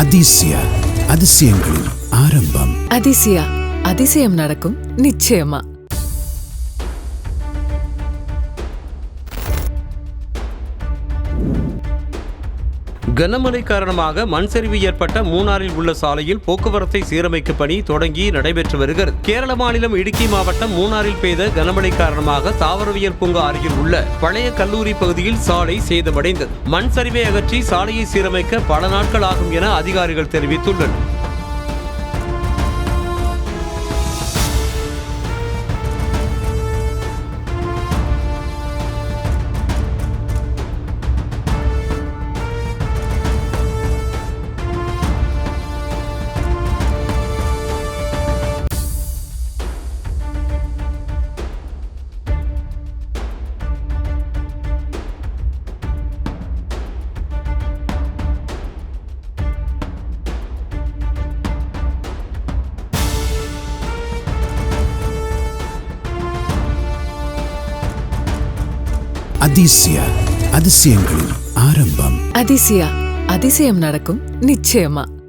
அதிசயா அதிசயங்களின் ஆரம்பம். அதிசயா அதிசயம் நடக்கும் நிச்சயமா. கனமழை காரணமாக மண் சரிவு ஏற்பட்ட மூணாறில் உள்ள சாலையில் போக்குவரத்தை சீரமைக்கும் பணி தொடங்கி நடைபெற்று வருகிறது. கேரள மாநிலம் இடுக்கி மாவட்டம் மூணாறில் பெய்த கனமழை காரணமாக தாவரவியல் பூங்கா அருகில் உள்ள பழைய கல்லூரி பகுதியில் சாலை சேதமடைந்தது. மண் சரிவை அகற்றி சாலையை சீரமைக்க பல நாட்கள் ஆகும் என அதிகாரிகள் தெரிவித்துள்ளனர். அதிசயா அதிசயங்களின் ஆரம்பம். அதிசயா அதிசயம் நடக்கும் நிச்சயமா.